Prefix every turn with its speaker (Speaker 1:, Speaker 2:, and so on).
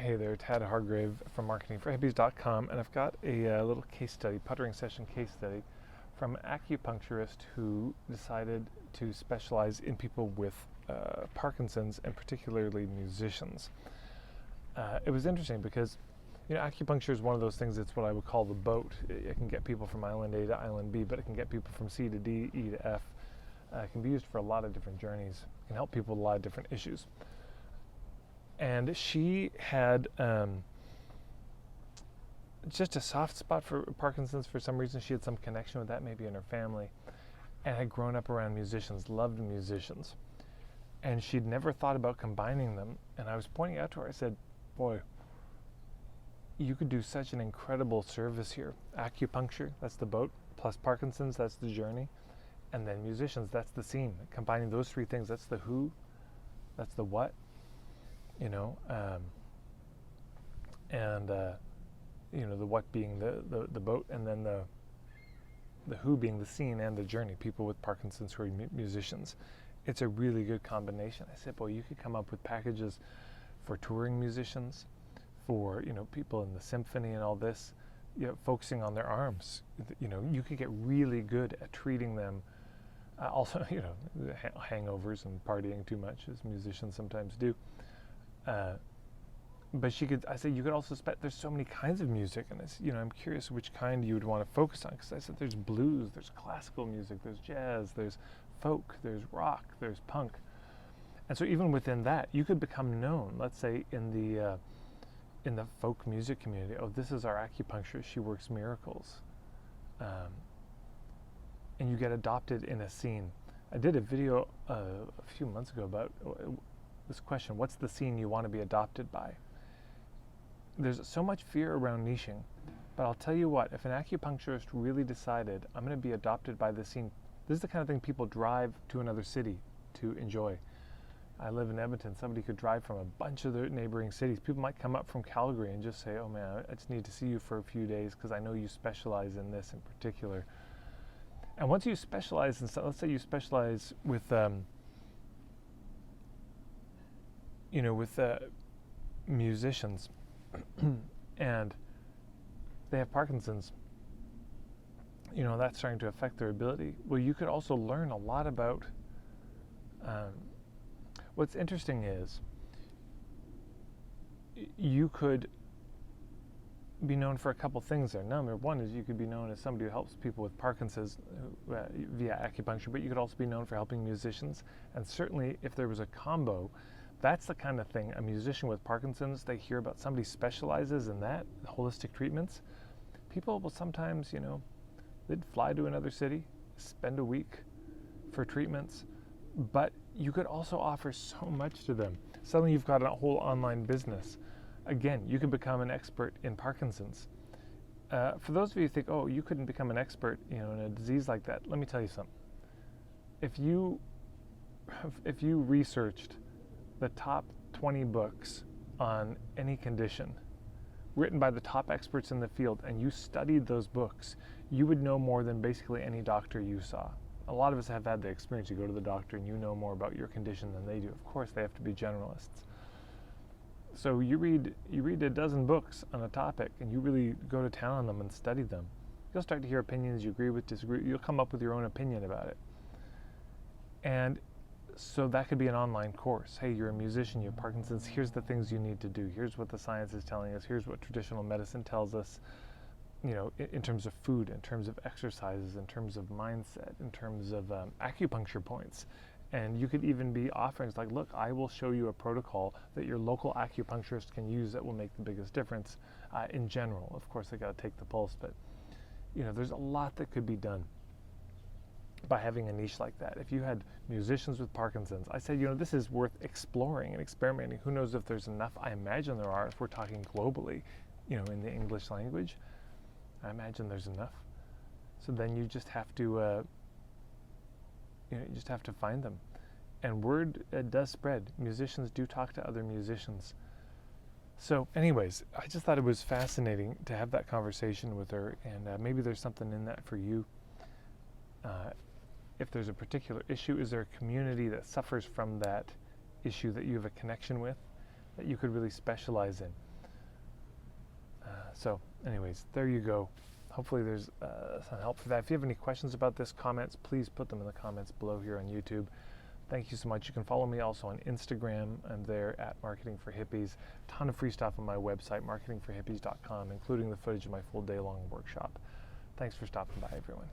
Speaker 1: Hey there, Tad Hargrave from marketingforhippies.com, and I've got a little case study, puttering session case study, from an acupuncturist who decided to specialize in people with Parkinsons, and particularly musicians. It was interesting because, acupuncture is one of those things. It's what I would call the boat. It can get people from island A to island B, but it can get people from C to D, E to F. It can be used for a lot of different journeys. It can help people with a lot of different issues. And she had just a soft spot for Parkinson's for some reason. She had some connection with that, maybe in her family, and had grown up around musicians, loved musicians. And she'd never thought about combining them. And I was pointing out to her, I said, boy, you could do such an incredible service here. Acupuncture, that's the boat, plus Parkinson's, that's the journey. And then musicians, that's the scene. Combining those three things, that's the who, that's the what. The what being the boat, and then the who being the scene and the journey, people with Parkinson's who are musicians. It's a really good combination. I said, boy, you could come up with packages for touring musicians, for people in the symphony and all this, focusing on their arms. You could get really good at treating them. Also, hangovers and partying too much, as musicians sometimes do. But I said, you could also there's so many kinds of music, and I'm curious which kind you would want to focus on, because I said there's blues, there's classical music, there's jazz, there's folk, there's rock, there's punk. And so even within that, you could become known, let's say in the folk music community. Oh, this is our acupuncturist, she works miracles. And you get adopted in a scene. I did a video a few months ago about this question: what's the scene you want to be adopted by? There's so much fear around niching, but I'll tell you what, if an acupuncturist really decided, I'm going to be adopted by this scene, this is the kind of thing people drive to another city to enjoy. I live in Edmonton. Somebody could drive from a bunch of the neighboring cities. People might come up from Calgary and just say, oh man, I just need to see you for a few days because I know you specialize in this in particular. And once you specialize in, let's say you specialize with musicians, and they have Parkinson's, that's starting to affect their ability. Well, you could also learn a lot about, what's interesting is, you could be known for a couple things there. Number one is you could be known as somebody who helps people with Parkinson's via acupuncture, but you could also be known for helping musicians. And certainly if there was a combo, that's the kind of thing, a musician with Parkinson's, they hear about somebody specializes in that, holistic treatments. People will sometimes, they'd fly to another city, spend a week for treatments, but you could also offer so much to them. Suddenly you've got a whole online business. Again, you could become an expert in Parkinson's. For those of you who think, oh, you couldn't become an expert, in a disease like that, let me tell you something. If you researched the top 20 books on any condition written by the top experts in the field, and you studied those books, you would know more than basically any doctor you saw. A lot of us have had the experience. You go to the doctor and you know more about your condition than they do. Of course, they have to be generalists. So you read a dozen books on a topic, and you really go to town on them and study them. You'll start to hear opinions you agree with, disagree. You'll come up with your own opinion about it. And so that could be an online course. Hey, you're a musician, you have Parkinson's, here's the things you need to do. Here's what the science is telling us. Here's what traditional medicine tells us, in terms of food, in terms of exercises, in terms of mindset, in terms of acupuncture points. And you could even be offering, like, look, I will show you a protocol that your local acupuncturist can use that will make the biggest difference in general. Of course, they got to take the pulse, but there's a lot that could be done by having a niche like that. If you had musicians with Parkinson's, I said, this is worth exploring and experimenting. Who knows if there's enough? I imagine there are. If we're talking globally, in the English language, I imagine there's enough. So then you just have to find them. And word does spread. Musicians do talk to other musicians. So anyways, I just thought it was fascinating to have that conversation with her, and maybe there's something in that for you. If there's a particular issue, is there a community that suffers from that issue that you have a connection with, that you could really specialize in? So anyways, there you go. Hopefully there's some help for that. If you have any questions about this, comments, please put them in the comments below here on YouTube. Thank you so much. You can follow me also on Instagram. I'm there at Marketing for Hippies. Ton of free stuff on my website, marketingforhippies.com, including the footage of my full day-long workshop. Thanks for stopping by, everyone.